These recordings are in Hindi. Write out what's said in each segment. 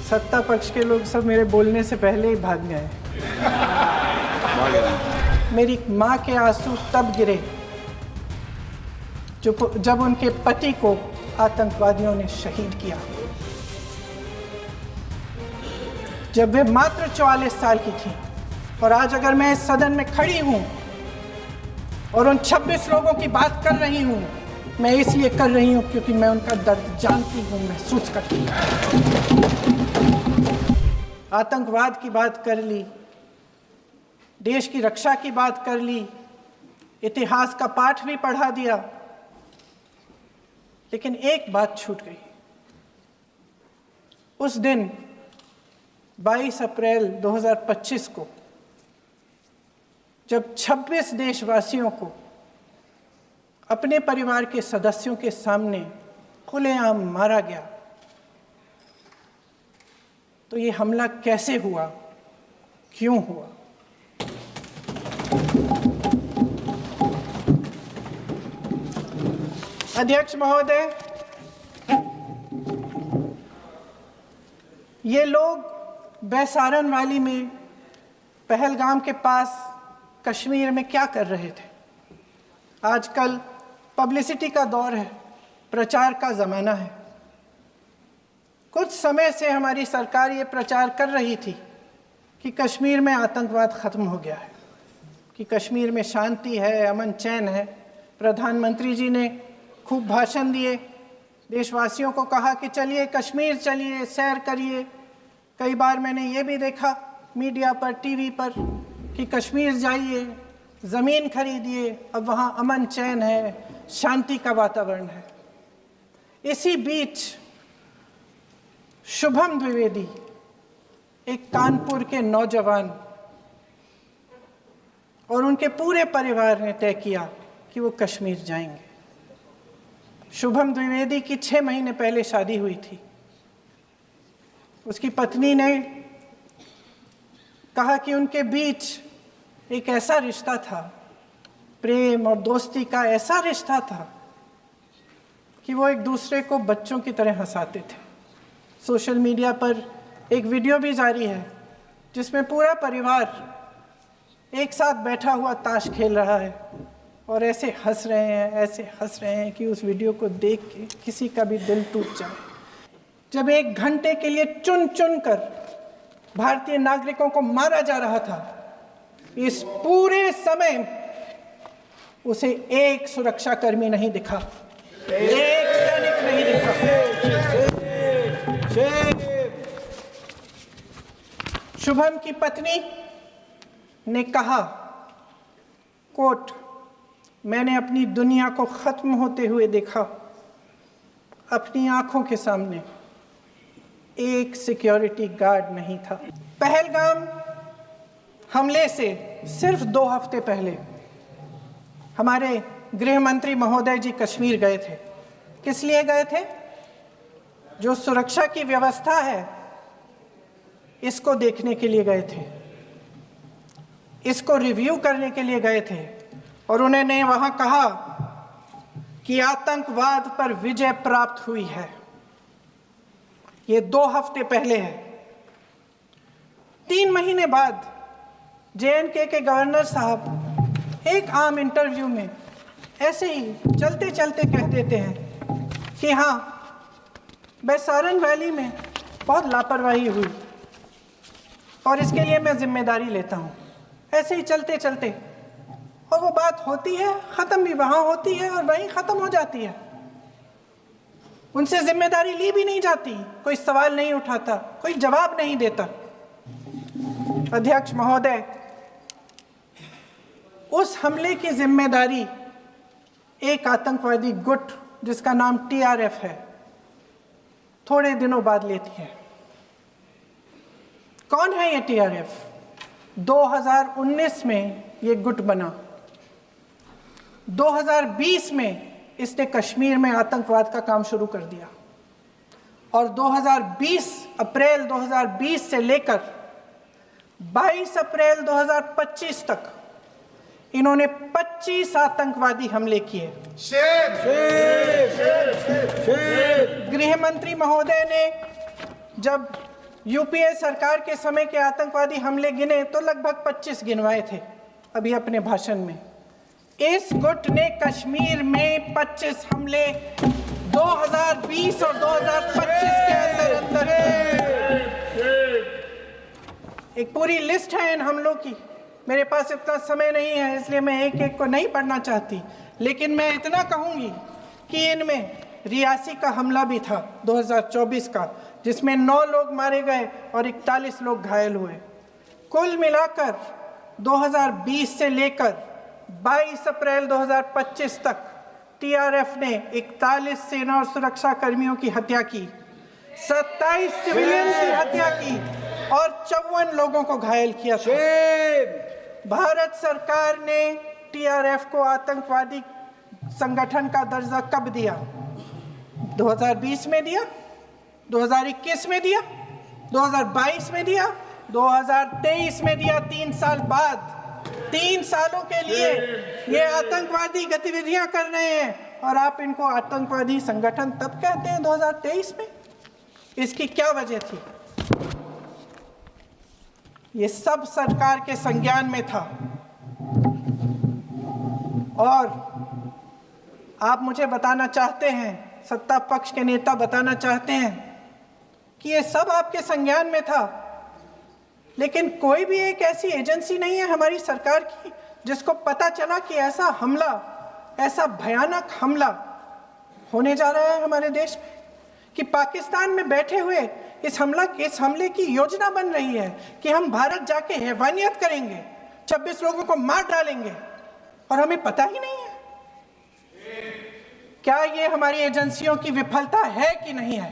सत्ता पक्ष के लोग सब मेरे बोलने से पहले ही भाग गए। मेरी माँ के आंसू तब गिरे जब उनके पति को आतंकवादियों ने शहीद किया, जब वे मात्र 44 साल की थी। और आज अगर मैं इस सदन में खड़ी हूं और उन 26 लोगों की बात कर रही हूं, मैं इसलिए कर रही हूं क्योंकि मैं उनका दर्द जानती हूं, महसूस करती हूं। आतंकवाद की बात कर ली, देश की रक्षा की बात कर ली, इतिहास का पाठ भी पढ़ा दिया, लेकिन एक बात छूट गई। उस दिन 22 अप्रैल 2025 को जब 26 देशवासियों को अपने परिवार के सदस्यों के सामने खुलेआम मारा गया, तो ये हमला कैसे हुआ, क्यों हुआ? अध्यक्ष महोदय, ये लोग बैसारन वैली में, पहलगाम के पास कश्मीर में क्या कर रहे थे? आजकल पब्लिसिटी का दौर है, प्रचार का ज़माना है। कुछ समय से हमारी सरकार ये प्रचार कर रही थी कि कश्मीर में आतंकवाद ख़त्म हो गया है, कि कश्मीर में शांति है, अमन चैन है। प्रधानमंत्री जी ने खूब भाषण दिए, देशवासियों को कहा कि चलिए कश्मीर चलिए, सैर करिए। कई बार मैंने ये भी देखा मीडिया पर, टीवी पर कि कश्मीर जाइए, ज़मीन खरीदिए, अब वहाँ अमन चैन है, शांति का वातावरण है। इसी बीच शुभम द्विवेदी, एक कानपुर के नौजवान, और उनके पूरे परिवार ने तय किया कि वो कश्मीर जाएंगे। शुभम द्विवेदी की 6 महीने पहले शादी हुई थी। उसकी पत्नी ने कहा कि उनके बीच एक ऐसा रिश्ता था, प्रेम और दोस्ती का ऐसा रिश्ता था कि वो एक दूसरे को बच्चों की तरह हंसाते थे। सोशल मीडिया पर एक वीडियो भी जारी है जिसमें पूरा परिवार एक साथ बैठा हुआ ताश खेल रहा है और ऐसे हंस रहे हैं कि उस वीडियो को देख के किसी का भी दिल टूट जाए। जब 1 घंटे के लिए चुन चुन कर भारतीय नागरिकों को मारा जा रहा था, इस पूरे समय उसे एक सुरक्षाकर्मी नहीं दिखा, एक सैनिक नहीं दिखा। शुभम की पत्नी ने कहा, कोट, मैंने अपनी दुनिया को खत्म होते हुए देखा। अपनी आंखों के सामने एक सिक्योरिटी गार्ड नहीं था। पहलगाम हमले से सिर्फ 2 हफ्ते पहले हमारे गृह मंत्री महोदय जी कश्मीर गए थे। किस लिए गए थे? जो सुरक्षा की व्यवस्था है, इसको देखने के लिए गए थे, इसको रिव्यू करने के लिए गए थे। और उन्होंने वहां कहा कि आतंकवाद पर विजय प्राप्त हुई है। ये 2 हफ्ते पहले है। 3 महीने बाद JNK के गवर्नर साहब एक आम इंटरव्यू में ऐसे ही चलते चलते कह देते हैं कि हाँ, बैसारन वैली में बहुत लापरवाही हुई और इसके लिए मैं जिम्मेदारी लेता हूँ। ऐसे ही चलते चलते, और वो बात होती है, ख़त्म भी वहाँ होती है और वहीं ख़त्म हो जाती है। उनसे जिम्मेदारी ली भी नहीं जाती, कोई सवाल नहीं उठाता, कोई जवाब नहीं देता। अध्यक्ष महोदय, उस हमले की जिम्मेदारी एक आतंकवादी गुट जिसका नाम TRF है, थोड़े दिनों बाद लेती है। कौन है ये TRF? 2019 में ये गुट बना। 2020 में इसने कश्मीर में आतंकवाद का काम शुरू कर दिया और 2020 अप्रैल 2020 से लेकर 22 अप्रैल 2025 तक इन्होंने 25 आतंकवादी हमले किए। गृह मंत्री महोदय ने जब यूपीए सरकार के समय के आतंकवादी हमले गिने तो लगभग 25 गिनवाए थे अभी अपने भाषण में। इस गुट ने कश्मीर में 25 हमले 2020 और 2025 के अंदर एक पूरी लिस्ट है इन हमलों की। मेरे पास इतना समय नहीं है इसलिए मैं एक एक को नहीं पढ़ना चाहती, लेकिन मैं इतना कहूंगी कि इनमें रियासी का हमला भी था 2024 का, जिसमें 9 लोग मारे गए और 41 लोग घायल हुए। कुल मिलाकर 2020 से लेकर 22 अप्रैल 2025 तक टीआरएफ ने 41 सेना और सुरक्षा कर्मियों की हत्या की, 27 सिविलियन की हत्या की और 54 लोगों को घायल किया था। भारत सरकार ने टीआरएफ को आतंकवादी संगठन का दर्जा कब दिया? 2020 में दिया, 2021 में दिया, 2022 में दिया, 2023 में दिया। 3 साल बाद, 3 सालों के लिए ये आतंकवादी गतिविधियां कर रहे हैं और आप इनको आतंकवादी संगठन तब कहते हैं 2023 में। इसकी क्या वजह थी? ये सब सरकार के संज्ञान में था। और आप मुझे बताना चाहते हैं, सत्ता पक्ष के नेता बताना चाहते हैं कि ये सब आपके संज्ञान में था, लेकिन कोई भी एक ऐसी एजेंसी नहीं है हमारी सरकार की जिसको पता चला कि ऐसा हमला, ऐसा भयानक हमला होने जा रहा है हमारे देश में, कि पाकिस्तान में बैठे हुए इस हमले की योजना बन रही है कि हम भारत जाके हैवानियत करेंगे, 26 लोगों को मार डालेंगे और हमें पता ही नहीं है। क्या ये हमारी एजेंसियों की विफलता है कि नहीं है?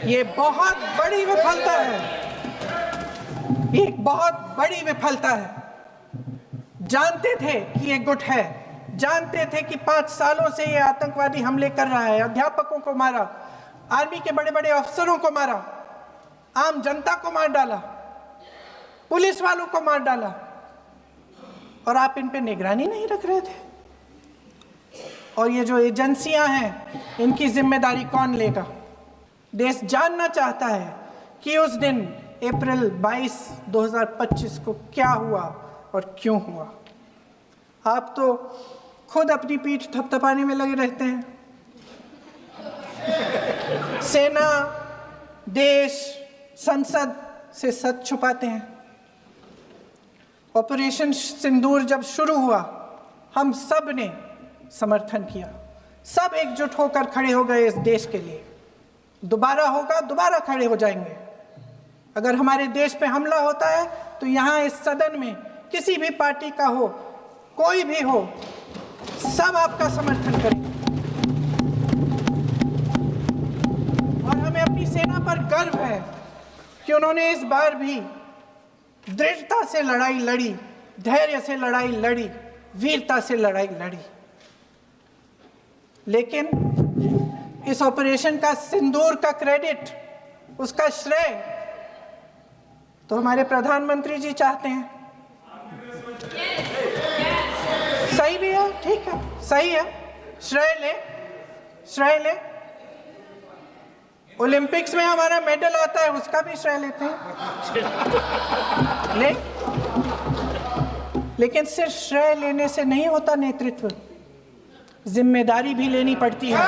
ये बहुत बड़ी विफलता है, ये एक बहुत बड़ी विफलता है। जानते थे कि ये गुट है, जानते थे कि 5 सालों से ये आतंकवादी हमले कर रहा है, अध्यापकों को मारा, आर्मी के बड़े बड़े अफसरों को मारा, आम जनता को मार डाला, पुलिस वालों को मार डाला, और आप इन पे निगरानी नहीं रख रहे थे। और ये जो एजेंसियां हैं, इनकी जिम्मेदारी कौन लेगा? देश जानना चाहता है कि उस दिन अप्रैल 22, 2025 को क्या हुआ और क्यों हुआ। आप तो खुद अपनी पीठ थपथपाने में लगे रहते हैं। सेना, देश, संसद से सच छुपाते हैं। ऑपरेशन सिंदूर जब शुरू हुआ, हम सब ने समर्थन किया, सब एकजुट होकर खड़े हो गए इस देश के लिए। दोबारा होगा, दोबारा खड़े हो जाएंगे। अगर हमारे देश पे हमला होता है तो यहाँ इस सदन में किसी भी पार्टी का हो, कोई भी हो, सब आपका समर्थन करेंगे। और हमें अपनी सेना पर गर्व है कि उन्होंने इस बार भी दृढ़ता से लड़ाई लड़ी, धैर्य से लड़ाई लड़ी, वीरता से लड़ाई लड़ी। लेकिन इस ऑपरेशन का सिंदूर का क्रेडिट, उसका श्रेय तो हमारे प्रधानमंत्री जी चाहते हैं। सही भी है, ठीक है, सही है, श्रेय ले, श्रेय ले। ओलंपिक्स में हमारा मेडल आता है, उसका भी श्रेय लेते हैं, ले। लेकिन सिर्फ श्रेय लेने से नहीं होता नेतृत्व, जिम्मेदारी भी लेनी पड़ती है।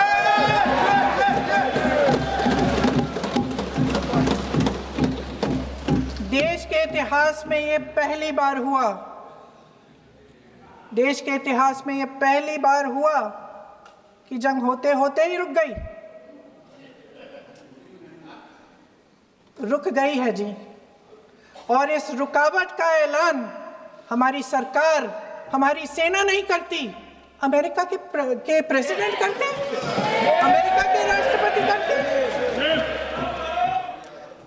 देश के इतिहास में ये पहली बार हुआ, देश के इतिहास में ये पहली बार हुआ कि जंग होते होते ही रुक गई। रुक गई है जी। और इस रुकावट का ऐलान हमारी सरकार, हमारी सेना नहीं करती, अमेरिका के प्रेसिडेंट करते हैं, अमेरिका के राष्ट्रपति करते हैं।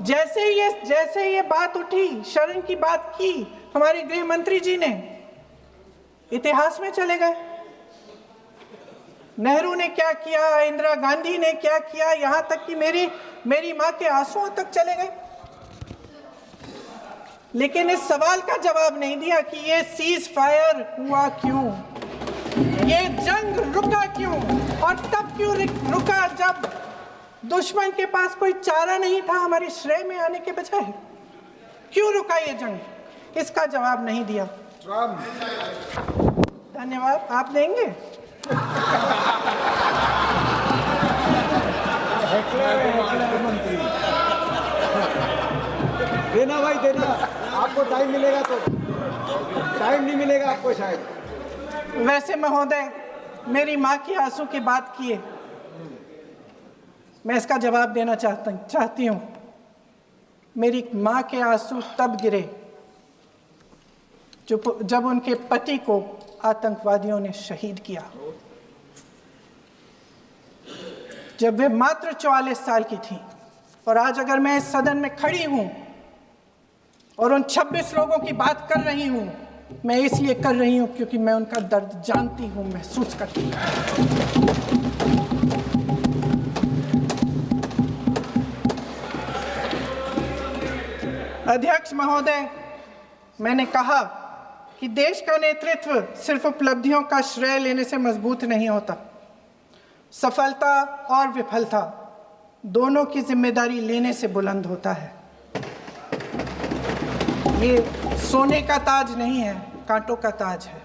जैसे ये बात उठी, शरण की बात की हमारे गृह मंत्री जी ने, इतिहास में चले गए। नेहरू ने क्या किया, इंदिरा गांधी ने क्या किया, यहां तक कि मेरी मां के आंसुओं तक चले गए। लेकिन इस सवाल का जवाब नहीं दिया कि ये सीज फायर हुआ क्यों, ये जंग रुका क्यों, और तब क्यों रुका दुश्मन के पास कोई चारा नहीं था हमारे श्रेय में आने के बजाय? क्यों रुका ये जंग? इसका जवाब नहीं दिया। धन्यवाद। आप देंगे? मंत्री देना भाई देना, आपको टाइम मिलेगा तो। टाइम नहीं मिलेगा आपको शायद। वैसे महोदय, मेरी माँ की आंसू की बात किए, मैं इसका जवाब देना चाहती हूँ। मेरी माँ के आंसू तब गिरे जब उनके पति को आतंकवादियों ने शहीद किया, जब वे मात्र 44 साल की थी। और आज अगर मैं इस सदन में खड़ी हूँ और उन 26 लोगों की बात कर रही हूँ, मैं इसलिए कर रही हूँ क्योंकि मैं उनका दर्द जानती हूँ, महसूस करती हूँ। अध्यक्ष महोदय, मैंने कहा कि देश का नेतृत्व सिर्फ उपलब्धियों का श्रेय लेने से मजबूत नहीं होता। सफलता और विफलता दोनों की जिम्मेदारी लेने से बुलंद होता है। ये सोने का ताज नहीं है, कांटों का ताज है।